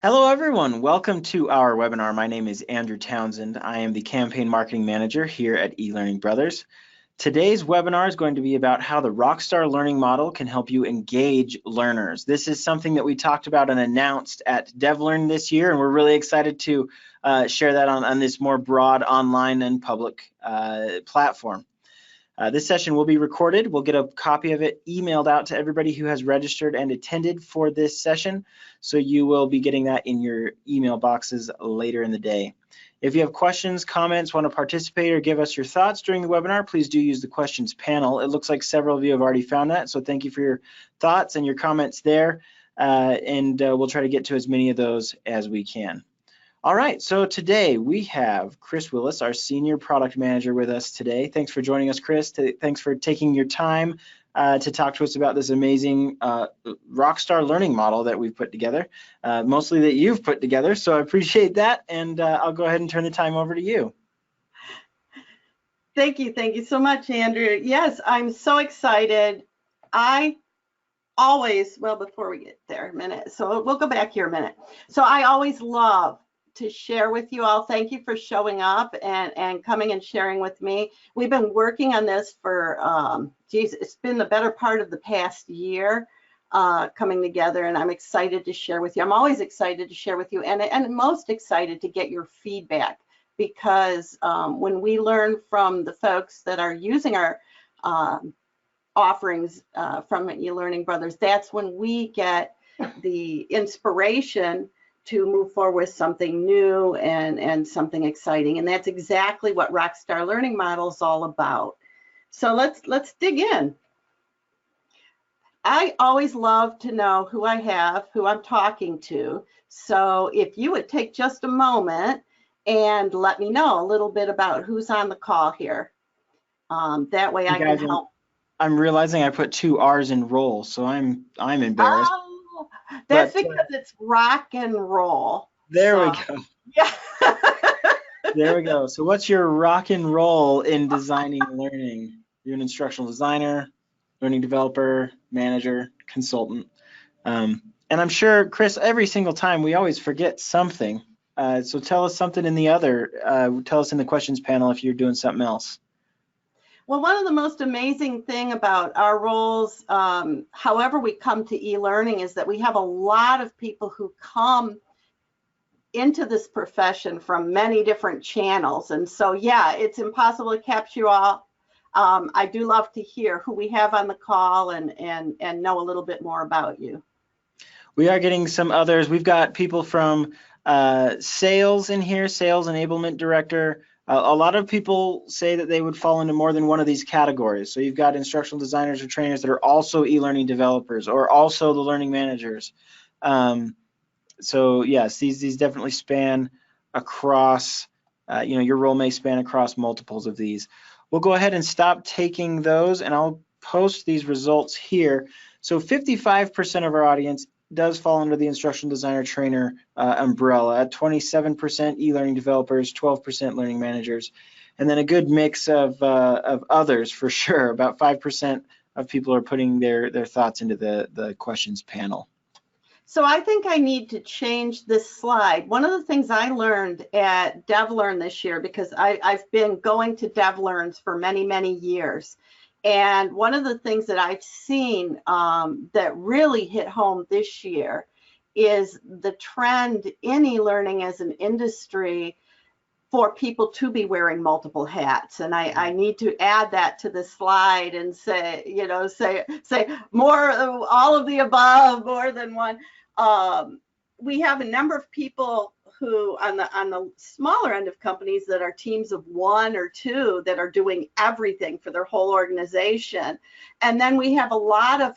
Hello, everyone. Welcome to our webinar. My name is Andrew Townsend. I am the Campaign Marketing Manager here at eLearning Brothers. Today's webinar is going to be about how the Rockstar learning model can help you engage learners. This is something that we talked about and announced at DevLearn this year, and we're really excited to share that on this more broad online and public platform. This session will be recorded. We'll get a copy of it emailed out to everybody who has registered and attended for this session. So you will be getting that in your email boxes later in the day. If you have questions, comments, want to participate, or give us your thoughts during the webinar, please do use the questions panel. It looks like several of you have already found that. So thank you for your thoughts and your comments there. We'll try to get to as many of those as we can. All right, so today we have Chris Willis, our Senior Product Manager, with us today. Thanks for joining us, Chris. Thanks for taking your time to talk to us about this amazing Rockstar learning model that we've put together, mostly that you've put together, so I appreciate that, and I'll go ahead and turn the time over to you. Thank you so much, Andrew. Yes, I'm so excited. Before we get there a minute, so we'll go back here a minute. So I always love to share with you all. Thank you for showing up and coming and sharing with me. We've been working on this for, it's been the better part of the past year coming together, and I'm excited to share with you. I'm always excited to share with you, and most excited to get your feedback, because when we learn from the folks that are using our offerings from eLearning Brothers, that's when we get the inspiration to move forward with something new and something exciting. And that's exactly what Rockstar Learning Model is all about. So let's dig in. I always love to know who I have, who I'm talking to. So if you would take just a moment and let me know a little bit about who's on the call here. That way I can help. I'm realizing I put 2 R's in roll, so I'm embarrassed. Oh, that's because it's rock and roll. There we go. Yeah. There we go. So what's your rock and roll in designing learning? You're an instructional designer, learning developer, manager, consultant. And I'm sure, Chris, every single time we always forget something. So tell us something in the other. Tell us in the questions panel if you're doing something else. Well, one of the most amazing thing about our roles, however we come to eLearning, is that we have a lot of people who come into this profession from many different channels. And so, yeah, it's impossible to capture you all. I do love to hear who we have on the call and know a little bit more about you. We are getting some others. We've got people from sales in here, sales enablement director. A lot of people say that they would fall into more than one of these categories. So you've got instructional designers or trainers that are also e-learning developers or also the learning managers. So yes, these definitely span across, your role may span across multiples of these. We'll go ahead and stop taking those, and I'll post these results here. So 55% of our audience does fall under the instructional designer trainer umbrella, at 27% e-learning developers, 12% learning managers, and then a good mix of others for sure. About 5% of people are putting their thoughts into the questions panel. So I think I need to change this slide. One of the things I learned at DevLearn this year, because I've been going to DevLearns for many, many years, and one of the things that I've seen that really hit home this year is the trend in e-learning as an industry for people to be wearing multiple hats. And I need to add that to the slide and say more, all of the above, more than one. We have a number of people who on the smaller end of companies that are teams of 1 or 2 that are doing everything for their whole organization. And then we have a lot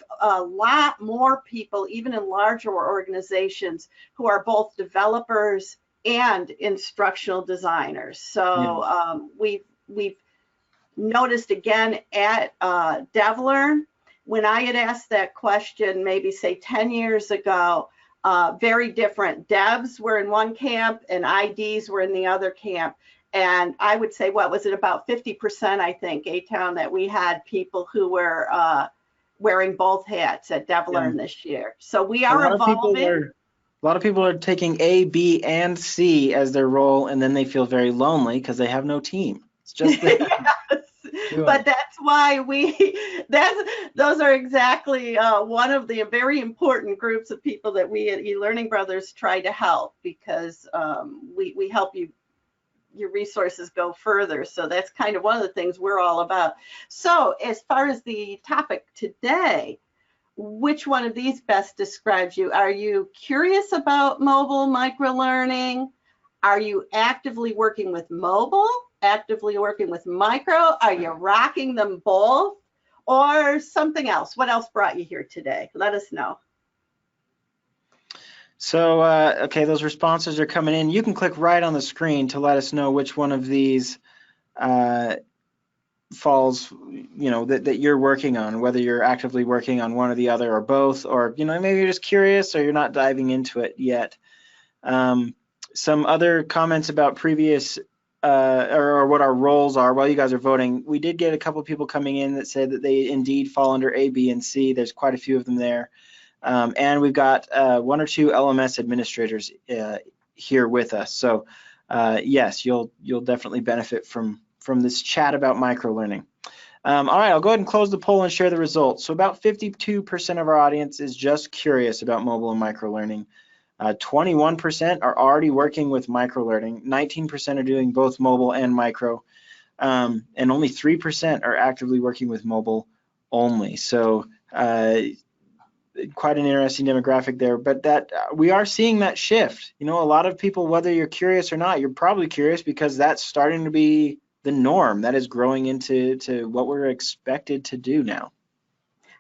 more people, even in larger organizations, who are both developers and instructional designers. So we've noticed again at DevLearn, when I had asked that question, maybe say 10 years ago, very different. Devs were in one camp and IDs were in the other camp. And I would say, what was it, about 50%, I think, A-Town, that we had people who were wearing both hats at DevLearn this year. So we are evolving. A lot of people are taking A, B, and C as their role, and then they feel very lonely because they have no team. It's just them Yes, doing but it. that's why those are exactly one of the very important groups of people that we at eLearning Brothers try to help, because we help your resources go further. So that's kind of one of the things we're all about. So as far as the topic today, which one of these best describes you? Are you curious about mobile microlearning? Are you actively working with mobile, actively working with micro? Are you rocking them both, or something else? What else brought you here today? Let us know. So, okay, those responses are coming in. You can click right on the screen to let us know which one of these falls, that you're working on, whether you're actively working on one or the other or both, or, maybe you're just curious or you're not diving into it yet. Some other comments about previous or what our roles are while you guys are voting. We did get a couple people coming in that said that they indeed fall under A, B, and C. There's quite a few of them there. And we've got one or two LMS administrators here with us. So yes, you'll definitely benefit from this chat about microlearning. All right, I'll go ahead and close the poll and share the results. So about 52% of our audience is just curious about mobile and microlearning. 21% are already working with microlearning. 19% are doing both mobile and micro. And only 3% are actively working with mobile only. So quite an interesting demographic there, but that we are seeing that shift. A lot of people, whether you're curious or not, you're probably curious because that's starting to be the norm. That is growing into what we're expected to do now.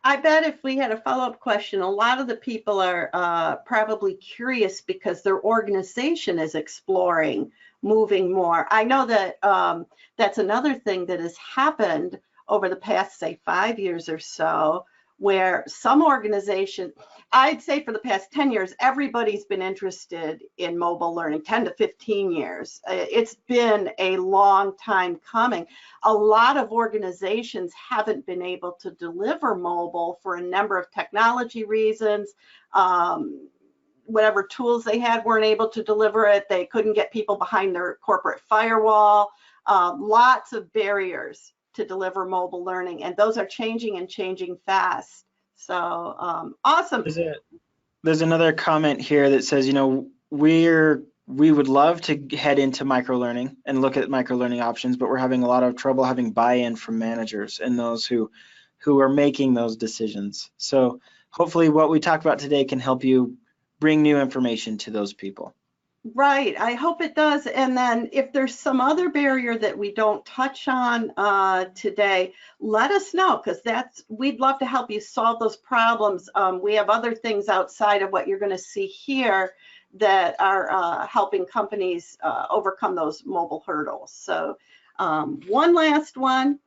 I bet if we had a follow-up question, a lot of the people are probably curious because their organization is exploring moving more. I know that that's another thing that has happened over the past, say, 5 years or so, where some organizations, I'd say for the past 10 years, everybody's been interested in mobile learning, 10 to 15 years. It's been a long time coming. A lot of organizations haven't been able to deliver mobile for a number of technology reasons. Whatever tools they had weren't able to deliver it. They couldn't get people behind their corporate firewall. Lots of barriers to deliver mobile learning, and those are changing and changing fast. So awesome. There's another comment here that says, we would love to head into microlearning and look at microlearning options, but we're having a lot of trouble having buy-in from managers and those who are making those decisions. So hopefully what we talk about today can help you bring new information to those people. Right, I hope it does. And then if there's some other barrier that we don't touch on today, let us know, because we'd love to help you solve those problems. We have other things outside of what you're going to see here that are helping companies overcome those mobile hurdles. So one last one.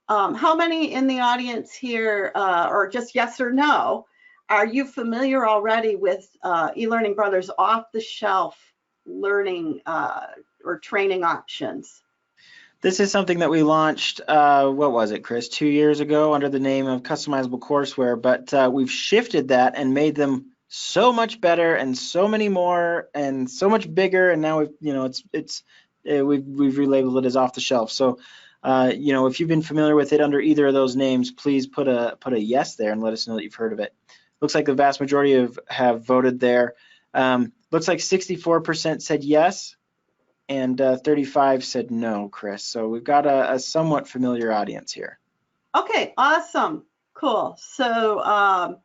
How many in the audience here, or just yes or no, are you familiar already with eLearning Brothers off-the-shelf learning or training options? This is something that we launched, what was it, Chris, 2 years ago under the name of customizable courseware, but we've shifted that and made them so much better and so many more and so much bigger, and now we've relabeled it as off the shelf. So if you've been familiar with it under either of those names, please put a yes there and let us know that you've heard of it. Looks like the vast majority have voted there. Looks like 64% said yes, and 35 said no, Chris. So we've got a somewhat familiar audience here. Okay, awesome, cool. So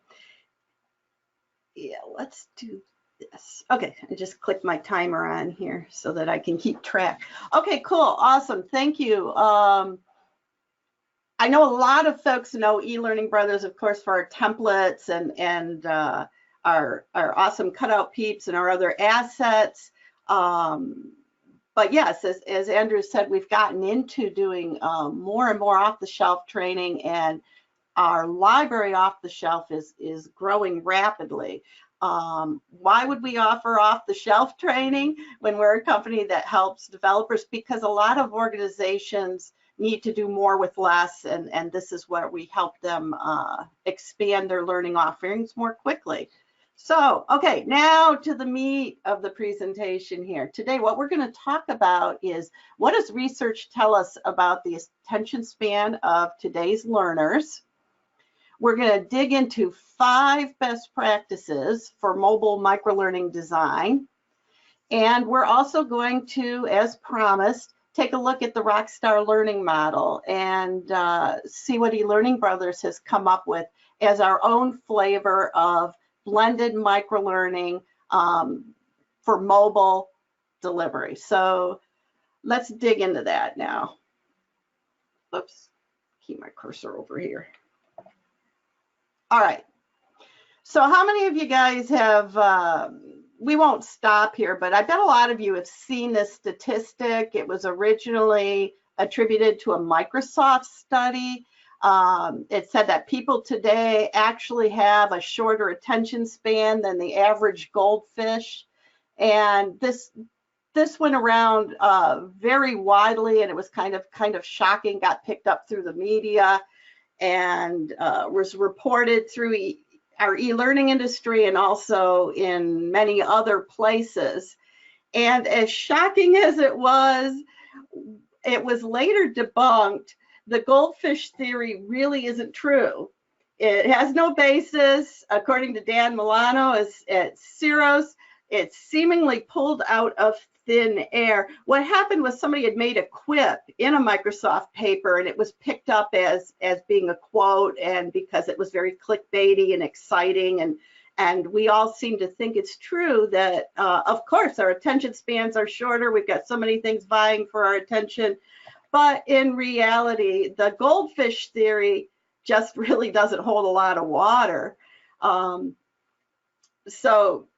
yeah, let's do this. Okay, I just clicked my timer on here so that I can keep track. Okay, cool, awesome, thank you. I know a lot of folks know eLearning Brothers, of course, for our templates and our awesome cutout peeps and our other assets. But yes, as Andrew said, we've gotten into doing more and more off-the-shelf training, and our library off-the-shelf is growing rapidly. Why would we offer off-the-shelf training when we're a company that helps developers? Because a lot of organizations need to do more with less, and this is where we help them expand their learning offerings more quickly. So, okay, now to the meat of the presentation here. Today, what we're going to talk about is what does research tell us about the attention span of today's learners? We're going to dig into 5 best practices for mobile microlearning design. And we're also going to, as promised, take a look at the Rockstar learning model and see what eLearning Brothers has come up with as our own flavor of blended microlearning for mobile delivery. So let's dig into that now. Oops, keep my cursor over here. All right. So how many of you guys have, we won't stop here, but I bet a lot of you have seen this statistic. It was originally attributed to a Microsoft study. It said that people today actually have a shorter attention span than the average goldfish. And this went around very widely, and it was kind of shocking, got picked up through the media, and was reported through our e-learning industry and also in many other places. And as shocking as it was later debunked. The goldfish theory really isn't true. It has no basis. According to Dan Milano at Ciros, it's seemingly pulled out of thin air. What happened was somebody had made a quip in a Microsoft paper, and it was picked up as being a quote, and because it was very clickbaity and exciting, and we all seem to think it's true that, of course, our attention spans are shorter. We've got so many things vying for our attention. But in reality, the goldfish theory just really doesn't hold a lot of water. So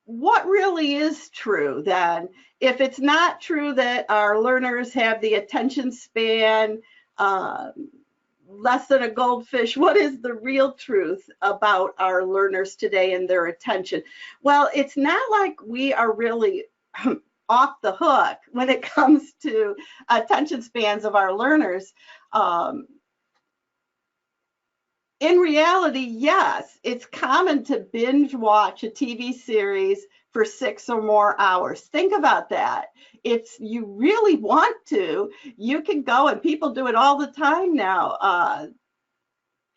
what really is true then? If it's not true that our learners have the attention span less than a goldfish, what is the real truth about our learners today and their attention? Well, it's not like we are really off the hook when it comes to attention spans of our learners. In reality, yes, it's common to binge watch a TV series for 6 or more hours. Think about that. If you really want to, you can go, and people do it all the time now.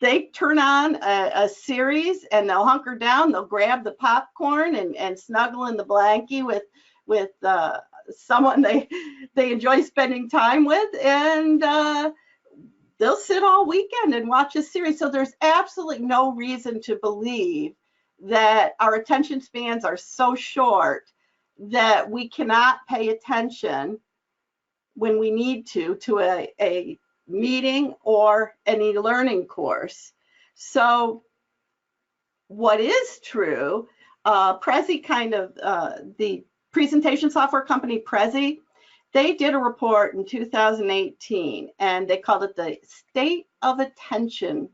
They turn on a series and they'll hunker down, they'll grab the popcorn and snuggle in the blankie with someone they enjoy spending time with, and they'll sit all weekend and watch a series. So there's absolutely no reason to believe that our attention spans are so short that we cannot pay attention when we need to a meeting or an e-learning course. So what is true, Prezi the presentation software company Prezi, they did a report in 2018, and they called it the State of Attention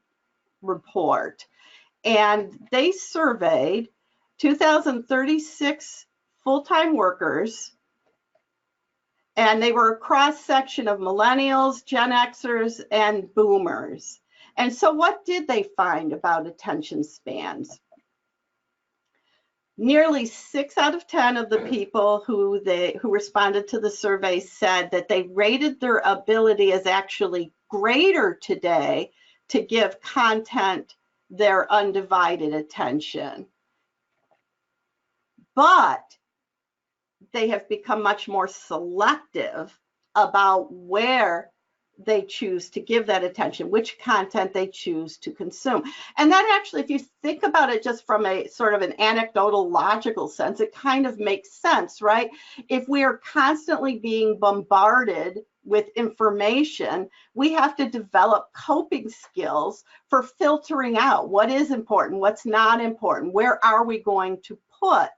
Report. And they surveyed 2,036 full-time workers, and they were a cross-section of millennials, Gen Xers, and boomers. And so what did they find about attention spans? Nearly 6 out of 10 of the people who responded to the survey said that they rated their ability as actually greater today to give content their undivided attention. But they have become much more selective about where they choose to give that attention, which content they choose to consume. And that actually, if you think about it just from a sort of an anecdotal logical sense, it kind of makes sense, right? If we are constantly being bombarded with information, we have to develop coping skills for filtering out what is important, what's not important, where are we going to put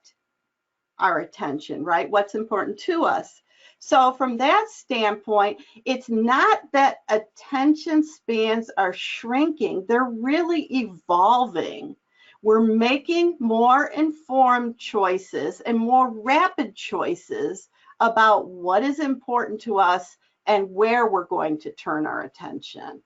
our attention, right? What's important to us. So from that standpoint, it's not that attention spans are shrinking, they're really evolving. We're making more informed choices and more rapid choices about what is important to us and where we're going to turn our attention.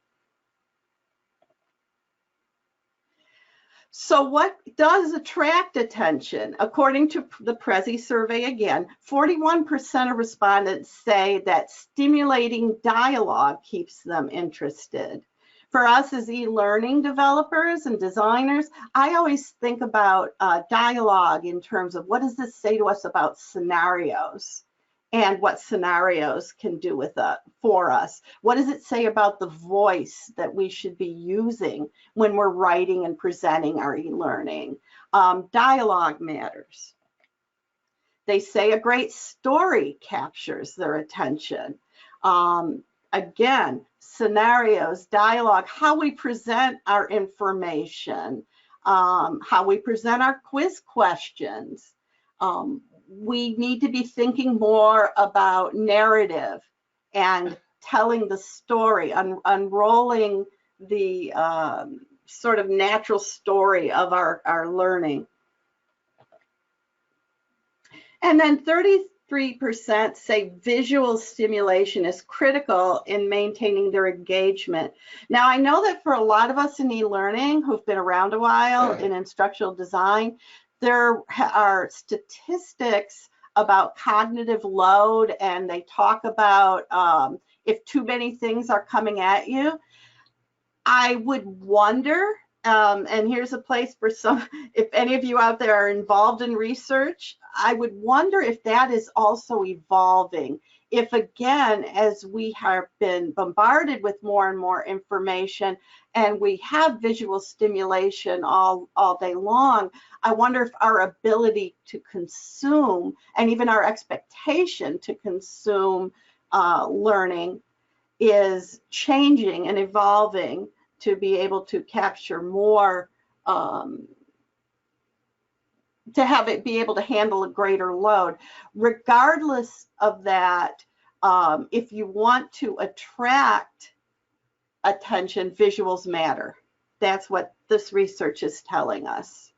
So what does attract attention? According to the Prezi survey again, 41% of respondents say that stimulating dialogue keeps them interested. For us as e-learning developers and designers, I always think about dialogue in terms of what does this say to us about scenarios and what scenarios can do for us. What does it say about the voice that we should be using when we're writing and presenting our e-learning? Dialogue matters. They say a great story captures their attention. Again, scenarios, dialogue, how we present our information, how we present our quiz questions. We need to be thinking more about narrative and telling the story, unrolling the sort of natural story of our learning. And then 33% say visual stimulation is critical in maintaining their engagement. Now, I know that for a lot of us in e-learning who've been around a while in instructional design, there are statistics about cognitive load, and they talk about if too many things are coming at you. I would wonder, and here's a place for some, if any of you out there are involved in research, I would wonder if that is also evolving. If again, as we have been bombarded with more and more information and we have visual stimulation all day long, I wonder if our ability to consume and even our expectation to consume learning is changing and evolving to be able to capture more, to have it be able to handle a greater load. Regardless of that, if you want to attract attention, visuals matter. That's what this research is telling us.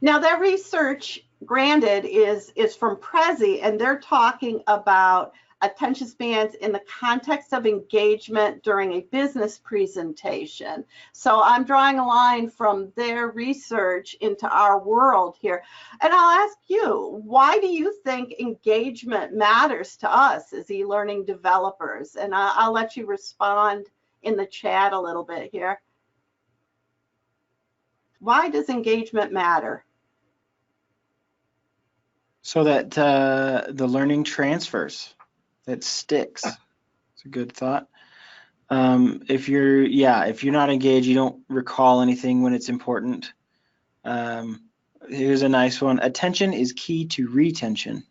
Now that research, granted, is from Prezi, and they're talking about attention spans in the context of engagement during a business presentation. So I'm drawing a line from their research into our world here. And I'll ask you, why do you think engagement matters to us as e-learning developers? And I'll let you respond in the chat a little bit here. Why does engagement matter? So that the learning transfers. That sticks. It's a good thought. If you're not engaged, you don't recall anything when it's important. Here's a nice one. Attention is key to retention.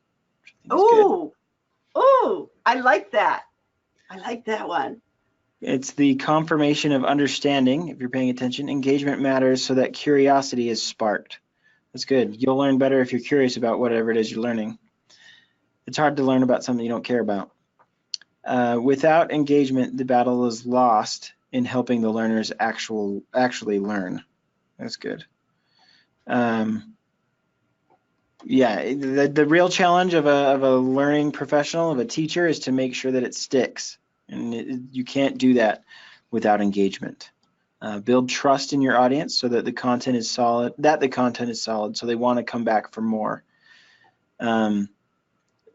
Ooh, I like that. I like that one. It's the confirmation of understanding. If you're paying attention, engagement matters so that curiosity is sparked. That's good. You'll learn better if you're curious about whatever it is you're learning. It's hard to learn about something you don't care about. Without engagement, the battle is lost in helping the learners actually learn. That's good. The real challenge of a learning professional, of a teacher, is to make sure that it sticks. And you can't do that without engagement. Build trust in your audience so that the content is solid, so they want to come back for more.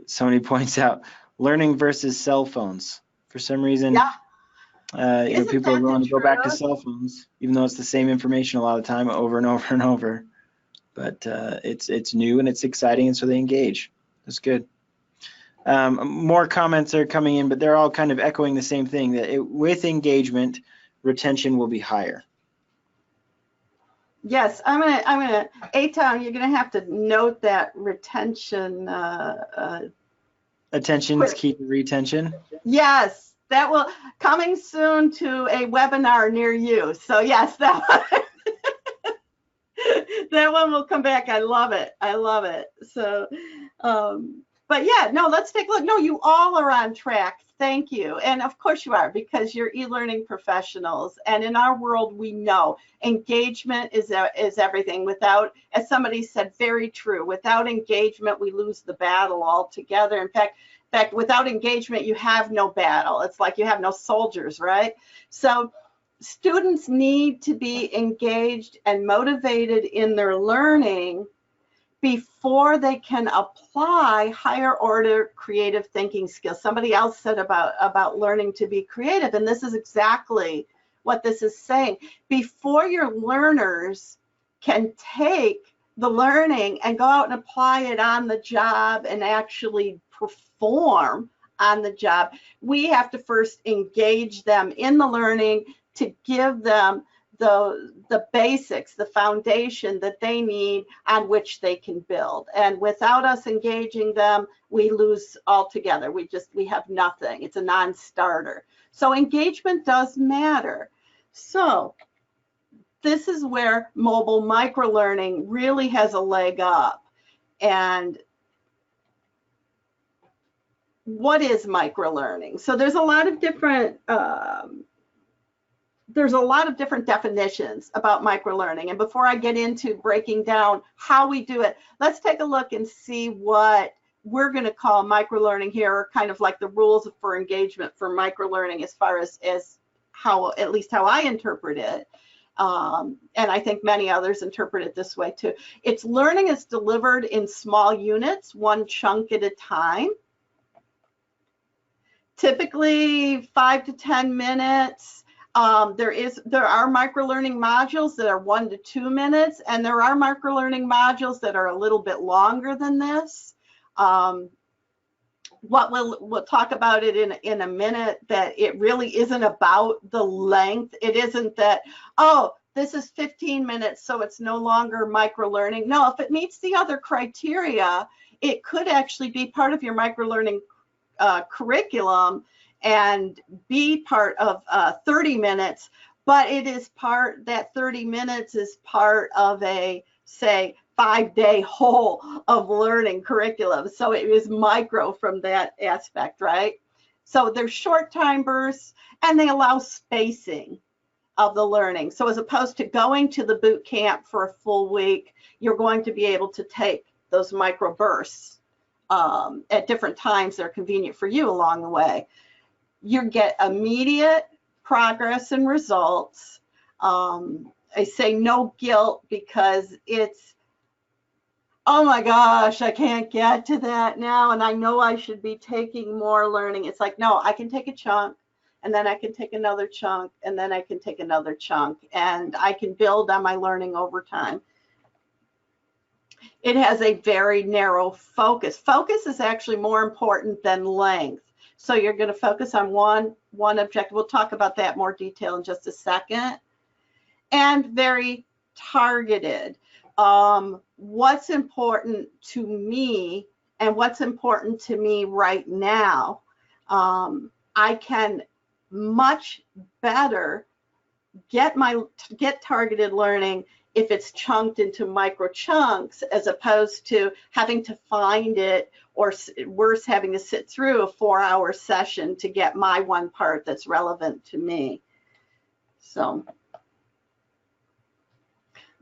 Somebody points out learning versus cell phones. For some reason, people are willing to go back to cell phones, even though it's the same information a lot of the time, over and over and over. But it's new and it's exciting, and so they engage. That's good. More comments are coming in, but they're all kind of echoing the same thing, that with engagement, retention will be higher. Yes, I'm gonna A-Town, you're gonna have to note that retention. Attention is key to retention. Yes, that will coming soon to a webinar near you. So yes, that one will come back. I love it. I love it. So, but yeah, no, let's take a look. No, you all are on track. Thank you. And of course you are, because you're e-learning professionals. And in our world, we know engagement is everything. Without, as somebody said, very true, without engagement, we lose the battle altogether. In fact, without engagement, you have no battle. It's like you have no soldiers, right? So students need to be engaged and motivated in their learning before they can apply higher order creative thinking skills. Somebody else said about learning to be creative, and this is exactly what this is saying. Before your learners can take the learning and go out and apply it on the job and actually perform on the job, we have to first engage them in the learning to give them the basics, the foundation that they need on which they can build. And without us engaging them, we lose altogether. We have nothing. It's a non-starter. So engagement does matter. So this is where mobile microlearning really has a leg up. And what is microlearning? So there's a lot of different definitions about microlearning. And before I get into breaking down how we do it, let's take a look and see what we're going to call microlearning here, or kind of like the rules for engagement for microlearning as far as how, at least how I interpret it. And I think many others interpret it this way too. It's learning is delivered in small units, one chunk at a time. Typically 5 to 10 minutes. There are microlearning modules that are 1 to 2 minutes, and there are microlearning modules that are a little bit longer than this. We'll talk about it in a minute, that it really isn't about the length. It isn't that, oh, this is 15 minutes, so it's no longer microlearning. No, if it meets the other criteria, it could actually be part of your microlearning curriculum and be part of 30 minutes, but it is part, that 30 minutes is part of a, say, 5-day whole of learning curriculum. So it is micro from that aspect, right? So there's short time bursts, and they allow spacing of the learning. So as opposed to going to the boot camp for a full week, you're going to be able to take those micro bursts at different times that are convenient for you along the way. You get immediate progress and results. I say no guilt, because it's, oh my gosh, I can't get to that now, and I know I should be taking more learning. It's like, no, I can take a chunk, and then I can take another chunk, and then I can take another chunk, and I can build on my learning over time. It has a very narrow focus. Focus is actually more important than length. So you're going to focus on one objective. We'll talk about that in more detail in just a second. And very targeted. What's important to me, and what's important to me right now, I can much better get targeted learning if it's chunked into micro chunks, as opposed to having to find it, or worse, having to sit through a 4-hour session to get my one part that's relevant to me. So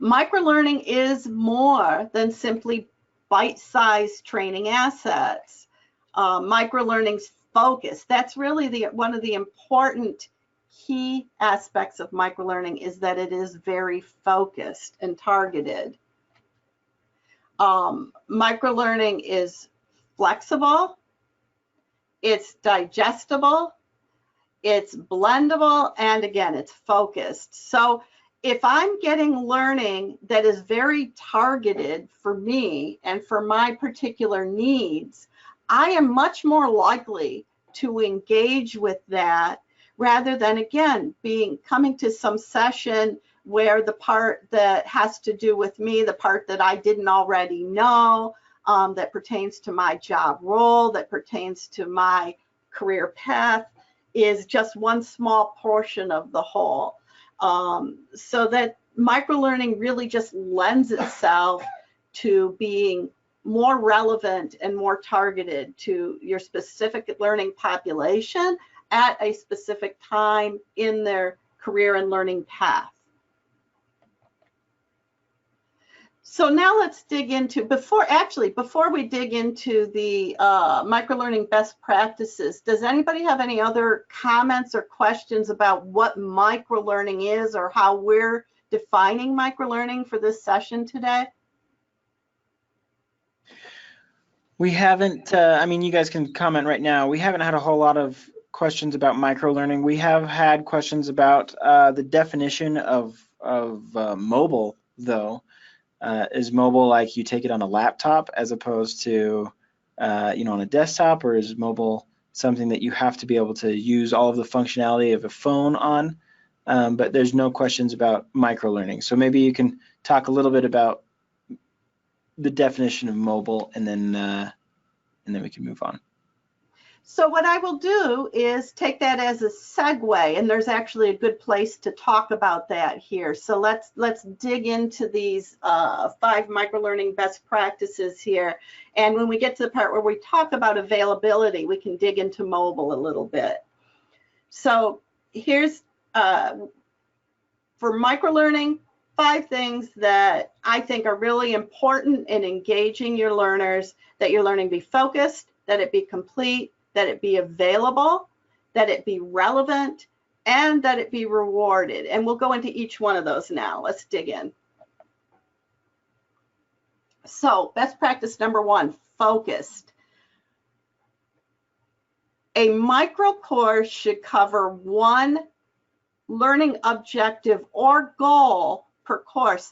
microlearning is more than simply bite-sized training assets. Microlearning's focus, that's really one of the important key aspects of microlearning, is that it is very focused and targeted. Microlearning is flexible, it's digestible, it's blendable, and again, it's focused. So if I'm getting learning that is very targeted for me and for my particular needs, I am much more likely to engage with that, rather than, again, coming to some session where the part that has to do with me, the part that I didn't already know, that pertains to my job role, that pertains to my career path, is just one small portion of the whole. So that microlearning really just lends itself to being more relevant and more targeted to your specific learning population at a specific time in their career and learning path. So now let's dig into, before we dig into the microlearning best practices, does anybody have any other comments or questions about what microlearning is or how we're defining microlearning for this session today? We haven't, I mean, you guys can comment right now. We haven't had a whole lot of questions about microlearning. We have had questions about the definition of mobile, though. Is mobile like you take it on a laptop as opposed to, on a desktop, or is mobile something that you have to be able to use all of the functionality of a phone on? But there's no questions about microlearning. So maybe you can talk a little bit about the definition of mobile, and then we can move on. So what I will do is take that as a segue, and there's actually a good place to talk about that here. So let's dig into these 5 microlearning best practices here. And when we get to the part where we talk about availability, we can dig into mobile a little bit. So here's, for microlearning, 5 things that I think are really important in engaging your learners: that your learning be focused, that it be complete, that it be available, that it be relevant, and that it be rewarded. And we'll go into each one of those now. Let's dig in. So, best practice number 1, focused. A micro course should cover 1 learning objective or goal per course.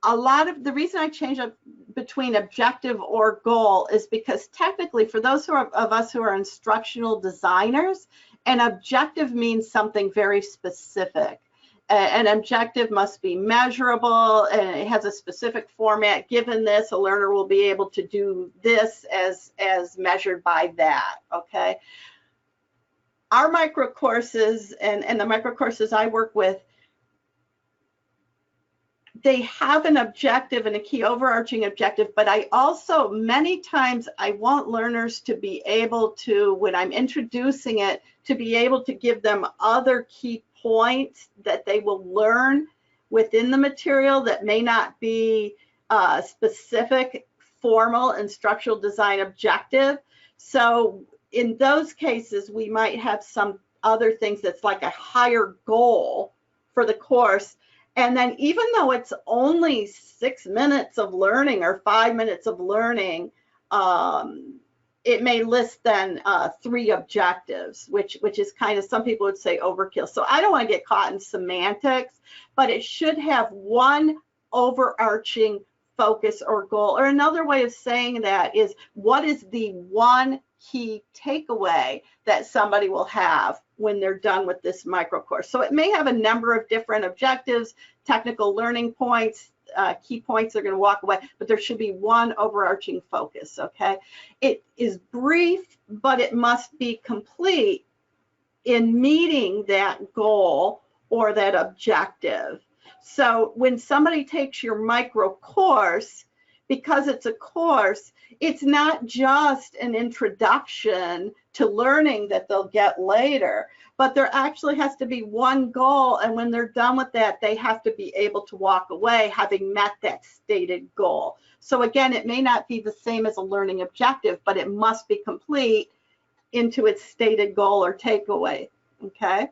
A lot of the reason I change up between objective or goal is because technically, for those of us who are instructional designers, an objective means something very specific. An objective must be measurable, and it has a specific format. Given this, a learner will be able to do this as measured by that, okay? Our micro courses and the micro courses I work with, they have an objective and a key overarching objective, but I also, many times, I want learners to be able to, when I'm introducing it, to be able to give them other key points that they will learn within the material that may not be a specific formal instructional design objective. So in those cases, we might have some other things that's like a higher goal for the course. And then even though it's only 6 minutes of learning or 5 minutes of learning, it may list then 3 objectives, which is kind of, some people would say overkill. So I don't want to get caught in semantics, but it should have 1 overarching focus or goal. Or another way of saying that is, what is the 1 key takeaway that somebody will have when they're done with this micro course? So it may have a number of different objectives, technical learning points, key points they're going to walk away, but there should be 1 overarching focus, okay? It is brief, but it must be complete in meeting that goal or that objective. So when somebody takes your micro course, because it's a course, it's not just an introduction to learning that they'll get later, but there actually has to be 1 goal, and when they're done with that, they have to be able to walk away having met that stated goal. So again, it may not be the same as a learning objective, but it must be complete into its stated goal or takeaway, okay?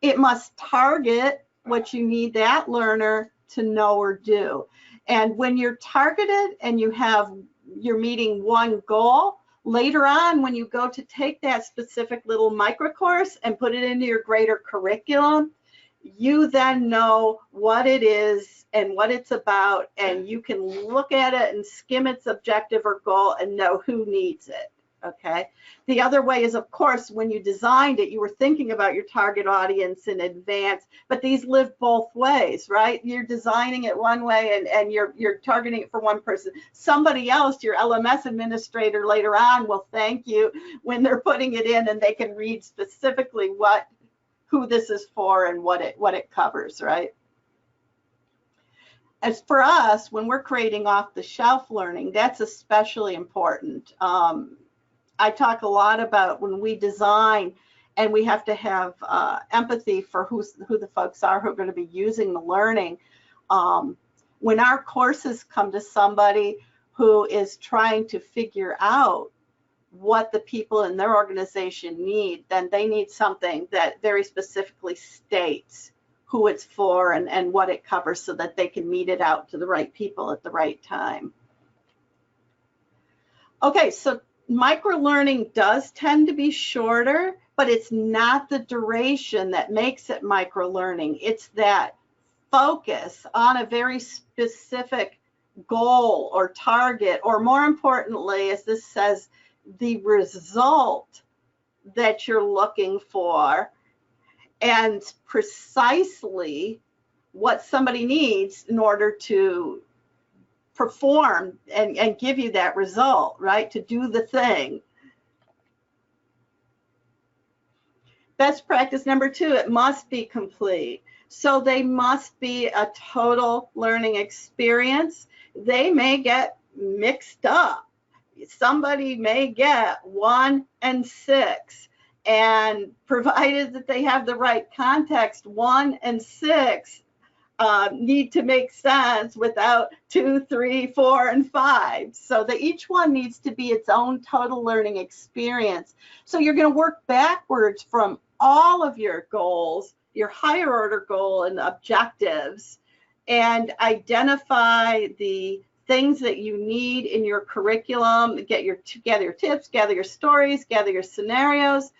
It must target what you need that learner to know or do. And when you're targeted and you're meeting 1 goal, later on when you go to take that specific little micro course and put it into your greater curriculum, you then know what it is and what it's about, and you can look at it and skim its objective or goal and know who needs it. Okay. The other way is, of course, when you designed it, you were thinking about your target audience in advance, but these live both ways, right? You're designing it one way and you're targeting it for one person. Somebody else, your LMS administrator later on, will thank you when they're putting it in and they can read specifically who this is for and what it covers, right? As for us, when we're creating off-the-shelf learning, that's especially important. I talk a lot about when we design, and we have to have empathy for who the folks are who are going to be using the learning. When our courses come to somebody who is trying to figure out what the people in their organization need, then they need something that very specifically states who it's for and what it covers so that they can meet it out to the right people at the right time. Okay, so microlearning does tend to be shorter, but it's not the duration that makes it microlearning. It's that focus on a very specific goal or target, or more importantly, as this says, the result that you're looking for, and precisely what somebody needs in order to perform and give you that result, right? To do the thing. Best practice number 2, it must be complete. So they must be a total learning experience. They may get mixed up. Somebody may get 1 and 6, and provided that they have the right context, 1 and 6 need to make sense without 2, 3, 4, and 5. So that each one needs to be its own total learning experience. So you're going to work backwards from all of your goals, your higher order goal and objectives, and identify the things that you need in your curriculum, gather your tips, gather your stories, gather your scenarios.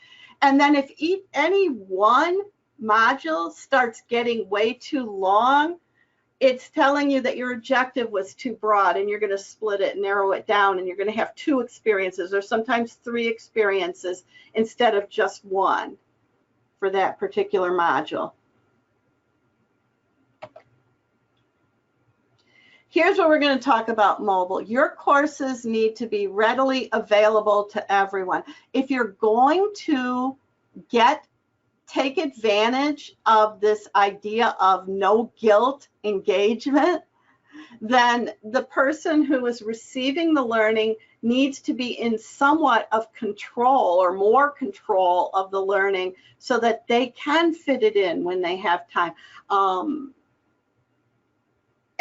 And then if any one module starts getting way too long, it's telling you that your objective was too broad, and you're going to split it, narrow it down, and you're going to have 2 experiences or sometimes 3 experiences instead of just 1 for that particular module. Here's what we're going to talk about mobile. Your courses need to be readily available to everyone. If you're going to take advantage of this idea of no guilt engagement, then the person who is receiving the learning needs to be in somewhat of control or more control of the learning so that they can fit it in when they have time.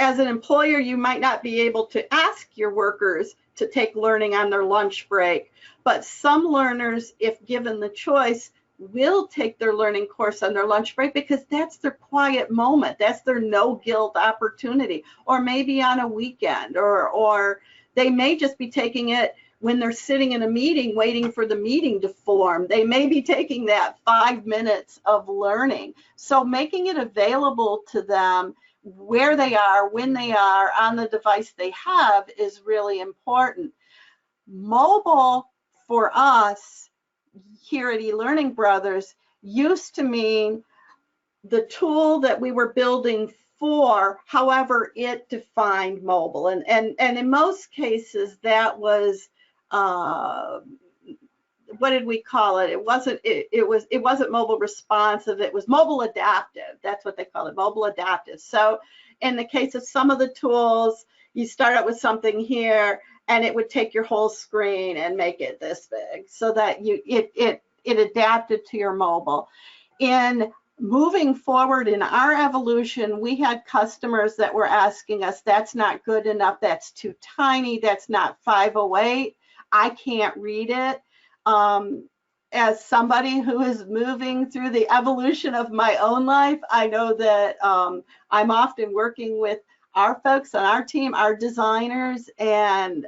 As an employer, you might not be able to ask your workers to take learning on their lunch break, but some learners, if given the choice, will take their learning course on their lunch break because that's their quiet moment. That's their no guilt opportunity, or maybe on a weekend, or they may just be taking it when they're sitting in a meeting waiting for the meeting to form. They may be taking that 5 minutes of learning. So making it available to them where they are, when they are, on the device they have is really important. Mobile for us here at eLearning Brothers used to mean the tool that we were building for, however it defined mobile. And in most cases that was, what did we call it? It wasn't mobile responsive, it was mobile adaptive. That's what they call it, mobile adaptive. So in the case of some of the tools, you start out with something here and it would take your whole screen and make it this big so that it adapted to your mobile. In moving forward in our evolution, we had customers that were asking us, that's not good enough, that's too tiny, that's not 508, I can't read it. As somebody who is moving through the evolution of my own life, I know that I'm often working with our folks on our team, our designers, and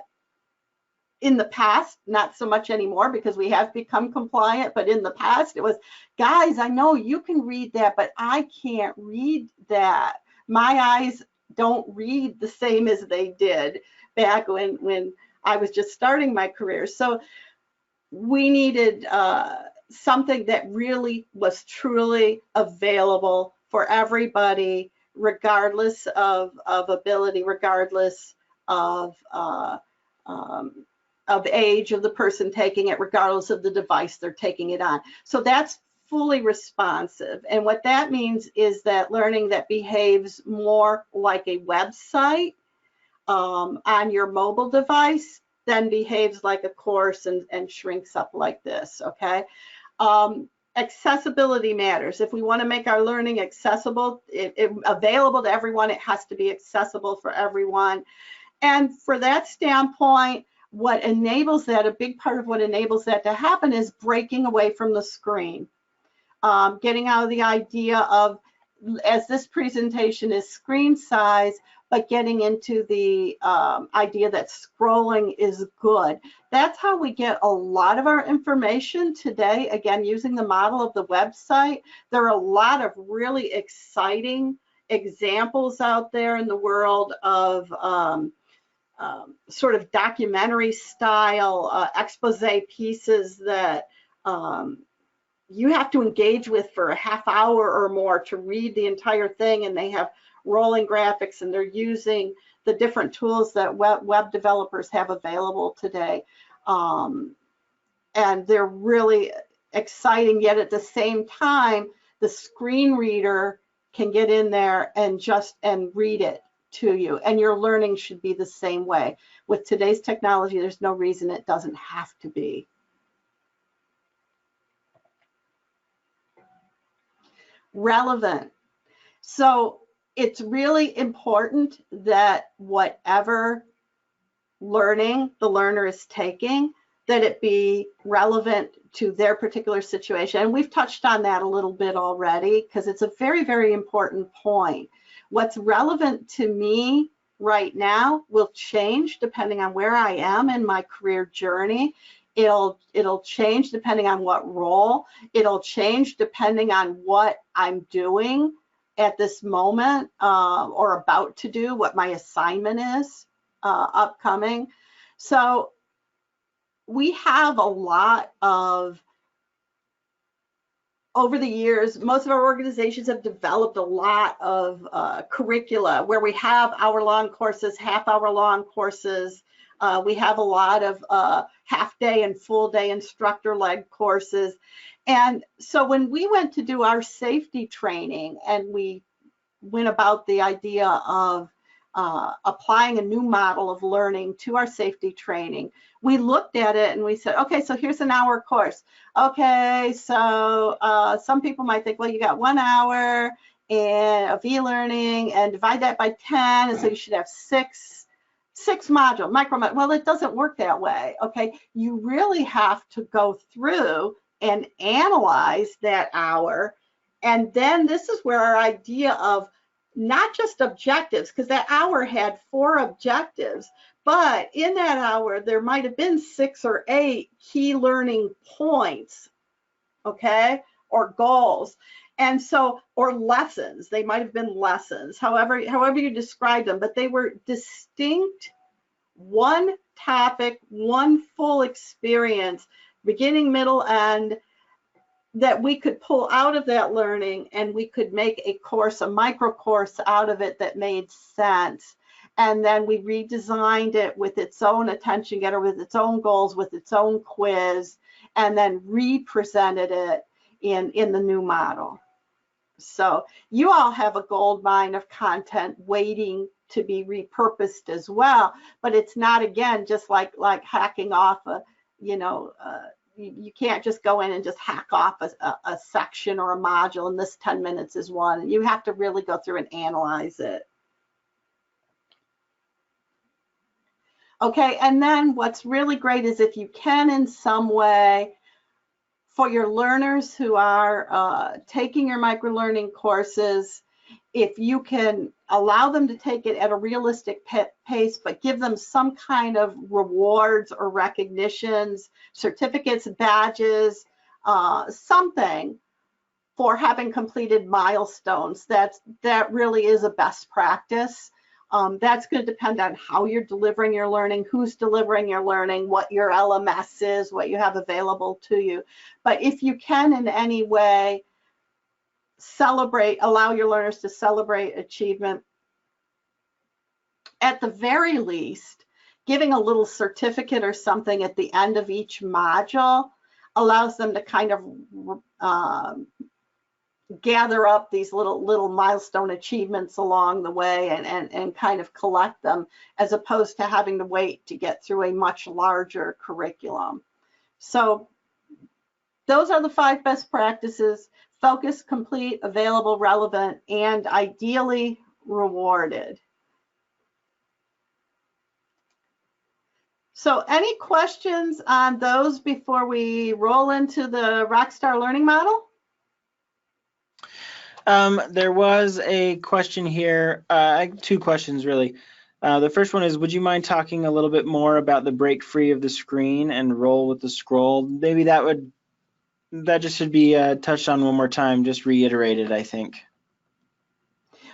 in the past, not so much anymore because we have become compliant, but in the past it was, guys, I know you can read that, but I can't read that. My eyes don't read the same as they did back when I was just starting my career. So we needed something that really was truly available for everybody, regardless of ability, regardless of age of the person taking it, regardless of the device they're taking it on. So that's fully responsive. And what that means is that learning that behaves more like a website on your mobile device then behaves like a course and shrinks up like this, okay? accessibility matters. If we want to make our learning accessible, available to everyone, it has to be accessible for everyone. And for that standpoint, what enables that, a big part of what enables that to happen is breaking away from the screen. Getting out of the idea of, as this presentation is screen size, but getting into the idea that scrolling is good. That's how we get a lot of our information today, again, using the model of the website. There are a lot of really exciting examples out there in the world of sort of documentary style expose pieces that you have to engage with for a half hour or more to read the entire thing, and they have rolling graphics, and they're using the different tools that web developers have available today. And they're really exciting, yet at the same time, the screen reader can get in there and read it to you, and your learning should be the same way. With today's technology, there's no reason it doesn't have to be. Relevant. So it's really important that whatever learning the learner is taking, that it be relevant to their particular situation. And we've touched on that a little bit already, because it's a very, very important point. What's relevant to me right now will change depending on where I am in my career journey. It'll change depending on what role. It'll change depending on what I'm doing at this moment or about to do, what my assignment is upcoming. So we have a lot of, over the years, most of our organizations have developed a lot of curricula where we have hour-long courses, half-hour-long courses. We have a lot of half-day and full-day instructor-led courses. And so when we went to do our safety training, and we went about the idea of applying a new model of learning to our safety training, we looked at it and we said, okay, so here's an hour course. Okay, so some people might think, well, you got 1 hour of e-learning and divide that by 10, and so you should have six module, micro. Well, it doesn't work that way, okay? You really have to go through and analyze that hour, and then this is where our idea of not just objectives, because that hour had 4 objectives, but in that hour, there might have been 6 or 8 key learning points, okay, or goals. And so, or lessons, they might have been lessons, however you describe them, but they were distinct, one topic, one full experience, beginning, middle, end, that we could pull out of that learning, and we could make a course, a micro course out of it that made sense. And then we redesigned it with its own attention getter, with its own goals, with its own quiz, and then re-presented it in the new model. So you all have a gold mine of content waiting to be repurposed as well, but it's not, again, just like hacking off a, you can't just go in and just hack off a section or a module, and this 10 minutes is one. You have to really go through and analyze it. Okay, and then what's really great is if you can in some way, for your learners who are taking your microlearning courses, if you can allow them to take it at a realistic pace, but give them some kind of rewards or recognitions, certificates, badges, something for having completed milestones, that really is a best practice. That's going to depend on how you're delivering your learning, who's delivering your learning, what your LMS is, what you have available to you. But if you can in any way allow your learners to celebrate achievement, at the very least, giving a little certificate or something at the end of each module allows them to kind of gather up these little milestone achievements along the way and kind of collect them, as opposed to having to wait to get through a much larger curriculum. So those are the 5 best practices: focused, complete, available, relevant, and ideally rewarded. So any questions on those before we roll into the Rockstar learning model? There was a question here, 2 questions really. The first one is, would you mind talking a little bit more about the break free of the screen and roll with the scroll? Maybe that just should be touched on one more time, just reiterated, I think.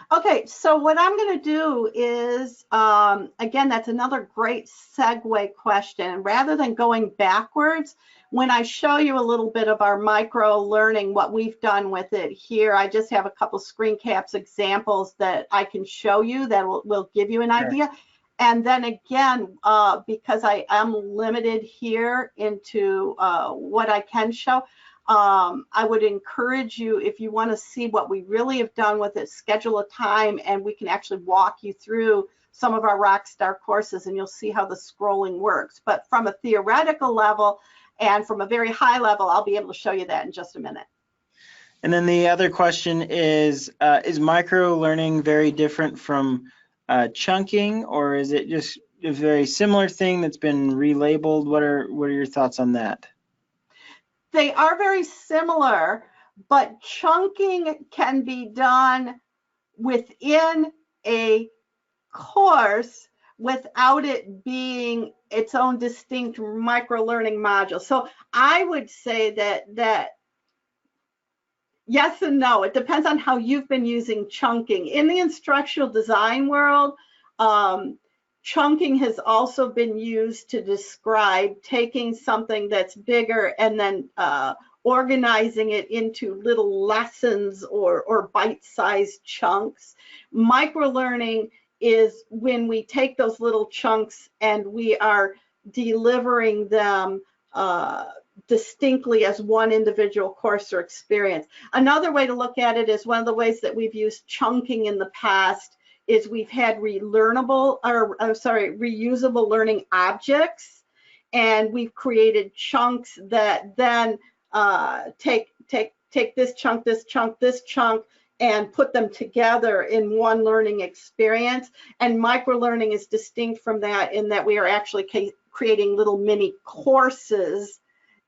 Okay, so what I'm going to do is, again, that's another great segue question. Rather than going backwards, when I show you a little bit of our micro learning, what we've done with it here, I just have a couple screen caps examples that I can show you that will give you an idea. And then again, because I am limited here into what I can show, I would encourage you, if you want to see what we really have done with it, schedule a time and we can actually walk you through some of our Rockstar courses and you'll see how the scrolling works. But from a theoretical level and from a very high level, I'll be able to show you that in just a minute. And then the other question is micro learning very different from chunking, or is it just a very similar thing that's been relabeled? What are your thoughts on that? They are very similar, but chunking can be done within a course without it being its own distinct micro-learning module. So I would say that yes and no. It depends on how you've been using chunking. In the instructional design world, chunking has also been used to describe taking something that's bigger and then organizing it into little lessons or bite-sized chunks. Microlearning is when we take those little chunks and we are delivering them distinctly as one individual course or experience. Another way to look at it is one of the ways that we've used chunking in the past is we've had reusable learning objects, and we've created chunks that then take this chunk, this chunk, this chunk, and put them together in one learning experience. And microlearning is distinct from that in that we are actually creating little mini courses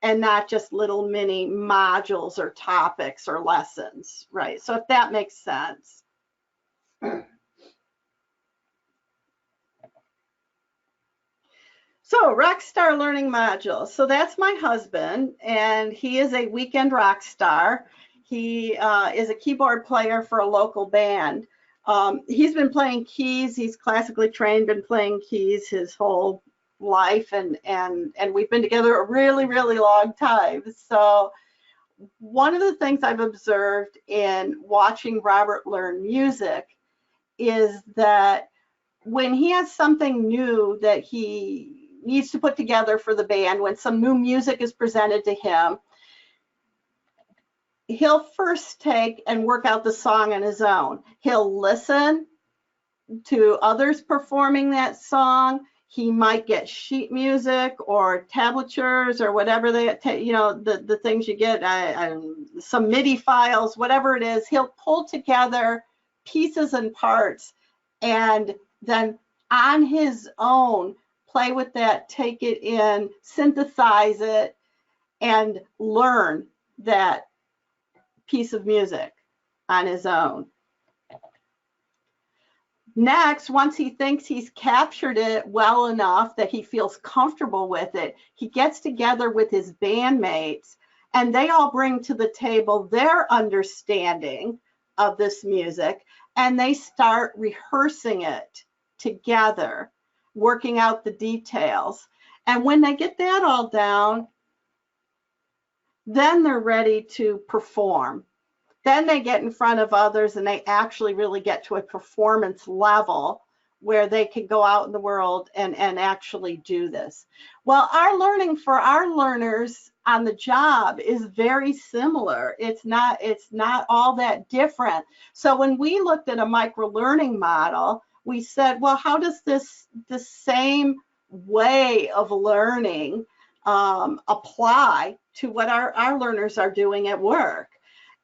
and not just little mini modules or topics or lessons, right? So if that makes sense. So Rockstar learning module. So that's my husband, and he is a weekend rock star. He is a keyboard player for a local band. He's been playing keys. He's classically trained, been playing keys his whole life, and we've been together a really, really long time. So one of the things I've observed in watching Robert learn music is that when he has something new that he needs to put together for the band, when some new music is presented to him, he'll first take and work out the song on his own. He'll listen to others performing that song. He might get sheet music or tablatures or whatever the things you get, some MIDI files, whatever it is. He'll pull together pieces and parts and then on his own play with that, take it in, synthesize it, and learn that piece of music on his own. Next, once he thinks he's captured it well enough that he feels comfortable with it, he gets together with his bandmates and they all bring to the table their understanding of this music and they start rehearsing it together, working out the details. And when they get that all down, then they're ready to perform. Then they get in front of others and they actually really get to a performance level where they can go out in the world and actually do this. Well, our learning for our learners on the job is very similar. It's not all that different. So when we looked at a micro-learning model, we said, well, how does this same way of learning apply what our learners are doing at work.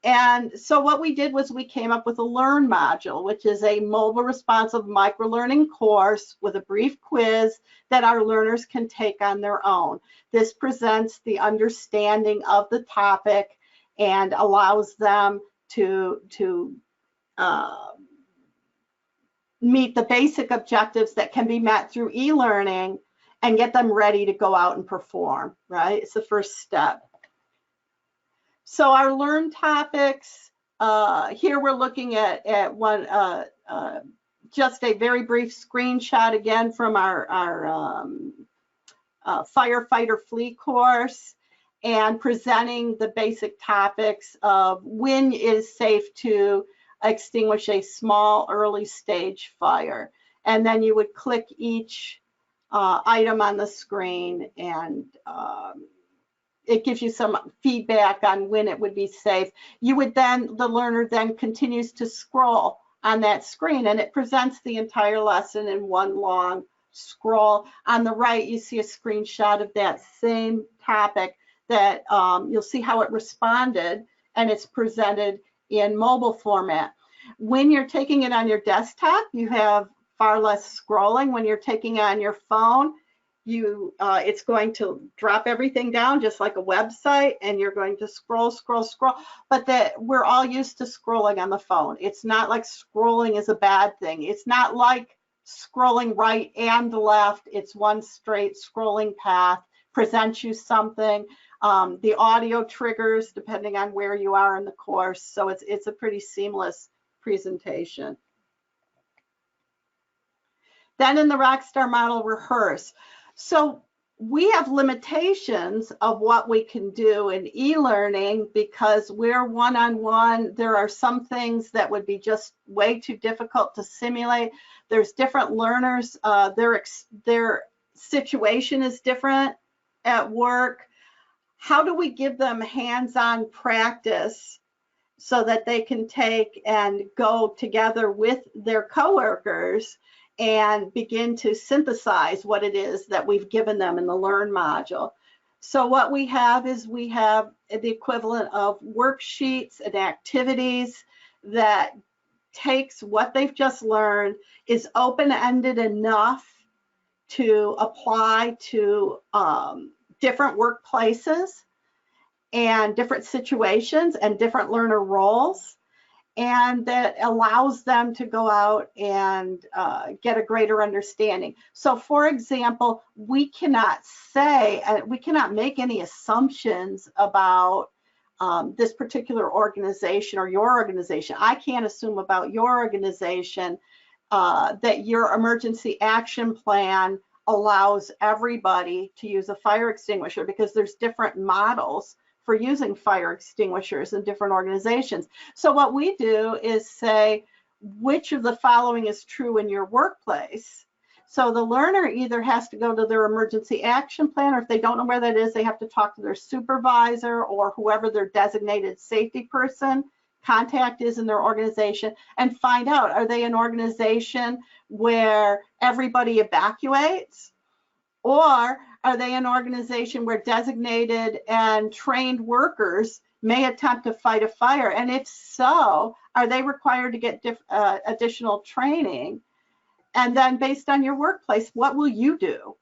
And so what we did was we came up with a Learn module, which is a mobile responsive microlearning course with a brief quiz that our learners can take on their own. This presents the understanding of the topic and allows them to meet the basic objectives that can be met through e-learning and get them ready to go out and perform, right? It's the first step. So our Learn topics, here we're looking at one, just a very brief screenshot again from our firefighter fleet course, and presenting the basic topics of when is safe to extinguish a small early stage fire. And then you would click each item on the screen, and it gives you some feedback on when it would be safe. You would then, the learner then continues to scroll on that screen, and it presents the entire lesson in one long scroll. On the right, you see a screenshot of that same topic that you'll see how it responded, and it's presented in mobile format. When you're taking it on your desktop, you have far less scrolling. When you're taking it on your phone, it's going to drop everything down just like a website, and you're going to scroll. But we're all used to scrolling on the phone. It's not like scrolling is a bad thing. It's not like scrolling right and left. It's one straight scrolling path, presents you something. The audio triggers depending on where you are in the course. So it's a pretty seamless presentation. Then in the Rockstar model, rehearse. So we have limitations of what we can do in e-learning because we're one-on-one. There are some things that would be just way too difficult to simulate. There's different learners. Their situation is different at work. How do we give them hands-on practice so that they can take and go together with their coworkers and begin to synthesize what it is that we've given them in the Learn module? So what we have is we have the equivalent of worksheets and activities that takes what they've just learned, is open-ended enough to apply to different workplaces and different situations and different learner roles, and that allows them to go out and get a greater understanding. So for example, we cannot say, we cannot make any assumptions about this particular organization or your organization. I can't assume about your organization that your emergency action plan allows everybody to use a fire extinguisher, because there's different models for using fire extinguishers in different organizations. So what we do is say, which of the following is true in your workplace? So the learner either has to go to their emergency action plan, or if they don't know where that is, they have to talk to their supervisor or whoever their designated safety person contact is in their organization, and find out, are they an organization where everybody evacuates? Or are they an organization where designated and trained workers may attempt to fight a fire? And if so, are they required to get additional training? And then based on your workplace, what will you do?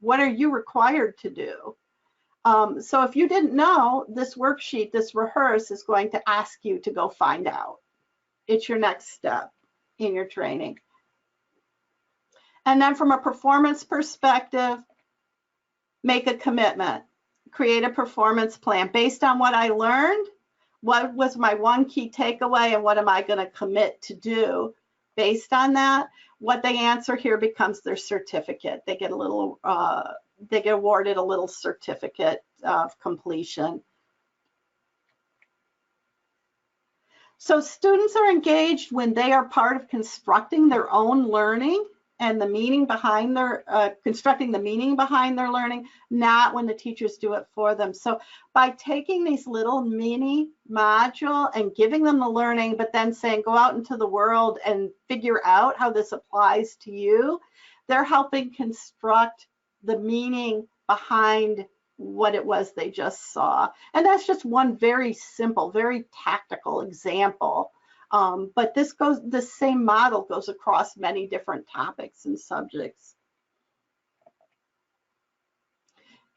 What are you required to do? So if you didn't know, this worksheet, this rehearse, is going to ask you to go find out. It's your next step in your training. And then from a performance perspective, make a commitment. Create a performance plan. Based on what I learned, what was my one key takeaway, and what am I going to commit to do based on that? What they answer here becomes their certificate. They get a little, they get awarded a little certificate of completion. So students are engaged when they are part of constructing their own learning and the meaning behind their, constructing the meaning behind their learning, not when the teachers do it for them. So by taking these little mini module and giving them the learning, but then saying, go out into the world and figure out how this applies to you, they're helping construct the meaning behind what it was they just saw. And that's just one very simple, very tactical example. But the same model goes across many different topics and subjects.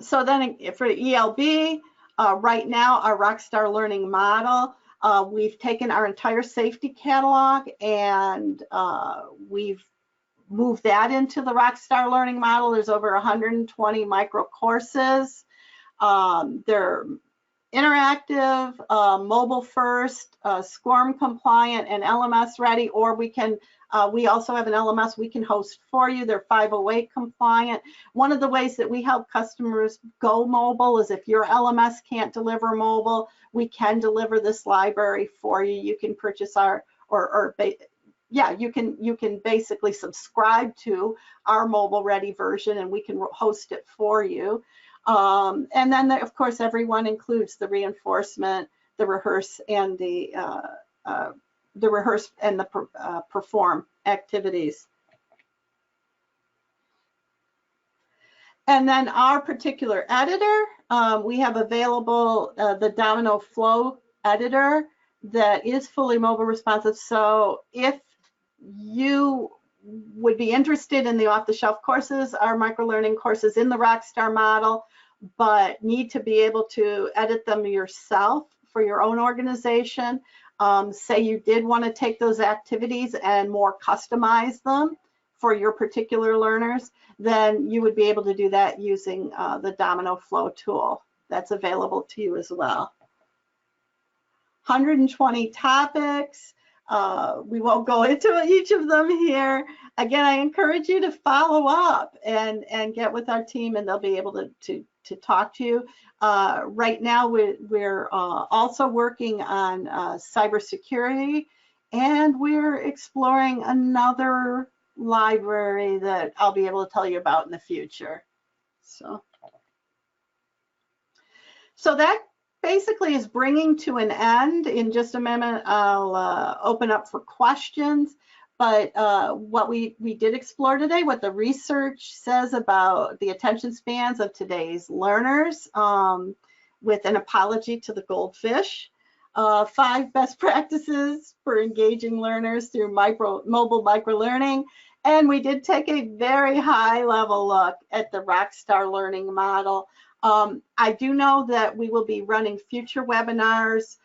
So then for ELB, right now, our Rockstar Learning model, we've taken our entire safety catalog and we've moved that into the Rockstar Learning model. There's over 120 micro courses. They're interactive, mobile first, SCORM compliant, and LMS ready, or we also have an LMS we can host for you. They're 508 compliant. One of the ways that we help customers go mobile is if your LMS can't deliver mobile, we can deliver this library for you. You can purchase you can basically subscribe to our mobile ready version and we can host it for you. And then of course everyone includes the reinforcement, the rehearse, and the perform activities. And then our particular editor, we have available the Domino Flow editor that is fully mobile responsive. So if you would be interested in the off-the-shelf courses, our microlearning courses in the Rockstar model, but need to be able to edit them yourself for your own organization, say you did want to take those activities and more customize them for your particular learners, then you would be able to do that using the Domino Flow tool. That's available to you as well. 120 topics. We won't go into each of them here. Again, I encourage you to follow up and get with our team, and they'll be able to talk to you. Right now, we're also working on cybersecurity, and we're exploring another library that I'll be able to tell you about in the future. So that basically is bringing to an end. In just a minute, I'll open up for questions. But what we did explore today, what the research says about the attention spans of today's learners, with an apology to the goldfish, 5 best practices for engaging learners through mobile microlearning. And we did take a very high level look at the Rockstar Learning model. I do know that we will be running future webinars.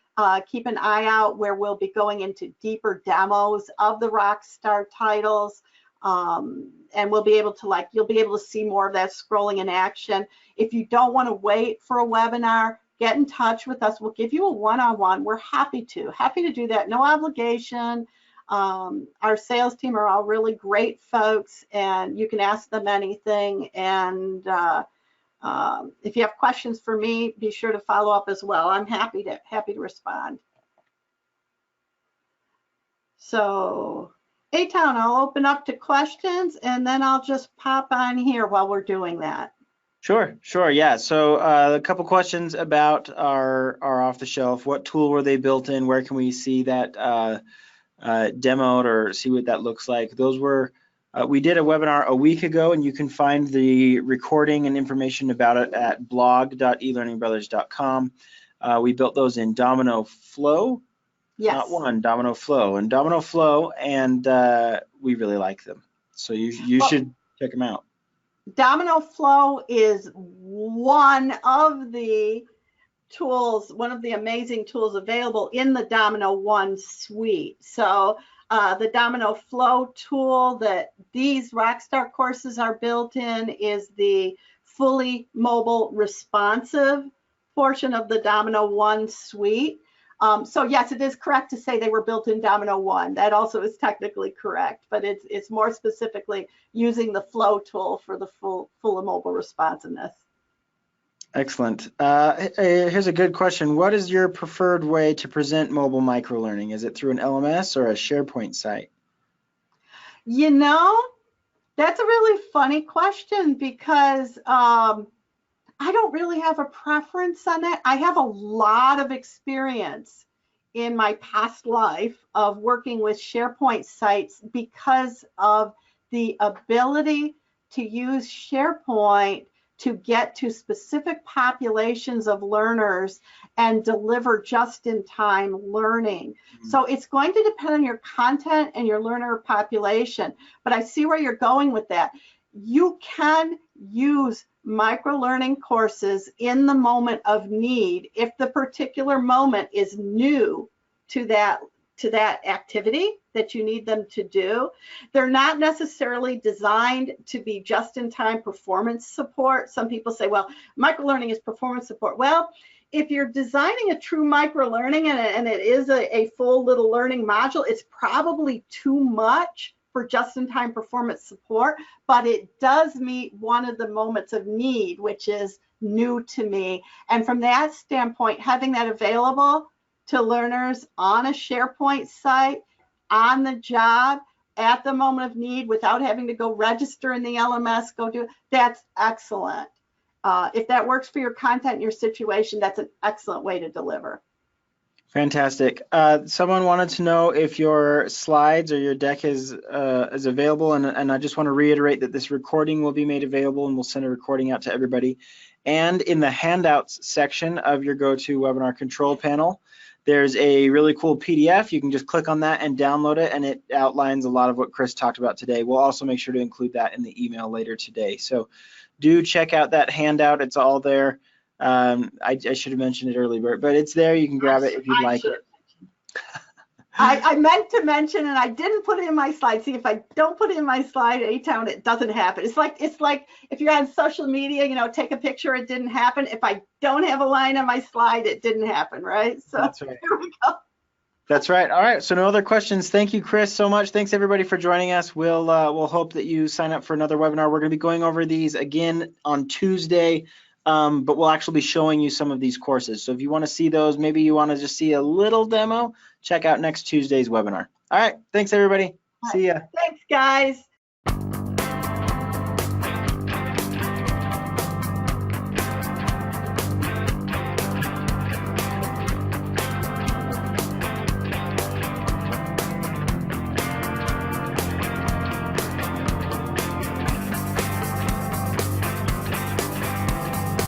Keep an eye out where we'll be going into deeper demos of the Rockstar titles. And we'll be able to you'll be able to see more of that scrolling in action. If you don't want to wait for a webinar, get in touch with us. We'll give you a one-on-one. We're happy to do that. No obligation. Our sales team are all really great folks, and you can ask them anything. And if you have questions for me, be sure to follow up as well. I'm happy to respond. So, A-Town, I'll open up to questions, and then I'll just pop on here while we're doing that. Sure, yeah. So a couple questions about our off-the-shelf. What tool were they built in? Where can we see that demoed or see what that looks like? Those were, we did a webinar a week ago, and you can find the recording and information about it at blog.elearningbrothers.com. We built those in Domino Flow, yes. Domino Flow, and we really like them. So you should check them out. Domino Flow is one of the tools, one of the amazing tools available in the Domino One suite. So the Domino Flow tool that these Rockstar courses are built in is the fully mobile responsive portion of the Domino One suite. So yes, it is correct to say they were built in Domino One. That also is technically correct, but it's more specifically using the Flow tool for the full mobile responsiveness. Excellent. Here's a good question. What is your preferred way to present mobile microlearning? Is it through an LMS or a SharePoint site? You know, that's a really funny question because I don't really have a preference on that. I have a lot of experience in my past life of working with SharePoint sites because of the ability to use SharePoint to get to specific populations of learners and deliver just-in-time learning. So it's going to depend on your content and your learner population, but I see where you're going with that. You can use microlearning courses in the moment of need if the particular moment is new to that activity that you need them to do. They're not necessarily designed to be just-in-time performance support. Some people say, well, microlearning is performance support. Well, if you're designing a true microlearning and it is a full little learning module, it's probably too much for just-in-time performance support, but it does meet one of the moments of need, which is new to me. And from that standpoint, having that available to learners on a SharePoint site, on the job, at the moment of need, without having to go register in the LMS, that's excellent. If that works for your content and your situation, that's an excellent way to deliver. Fantastic. Someone wanted to know if your slides or your deck is available, and I just want to reiterate that this recording will be made available, and we'll send a recording out to everybody. And in the handouts section of your GoToWebinar control panel, there's a really cool PDF. You can just click on that and download it, and it outlines a lot of what Chris talked about today. We'll also make sure to include that in the email later today. So do check out that handout. It's all there. I should have mentioned it earlier, but it's there. You can grab it if you'd like it. I meant to mention, and I didn't put it in my slide. See, if I don't put it in my slide, A-Town, it doesn't happen. It's like if you're on social media, you know, take a picture, it didn't happen. If I don't have a line on my slide, it didn't happen, right? So that's right. Here we go. That's right. All right. So no other questions. Thank you, Chris, so much. Thanks everybody for joining us. We'll hope that you sign up for another webinar. We're going to be going over these again on Tuesday. But we'll actually be showing you some of these courses. So if you want to see those, maybe you want to just see a little demo, check out next Tuesday's webinar. All right, thanks everybody. See ya. Thanks, guys.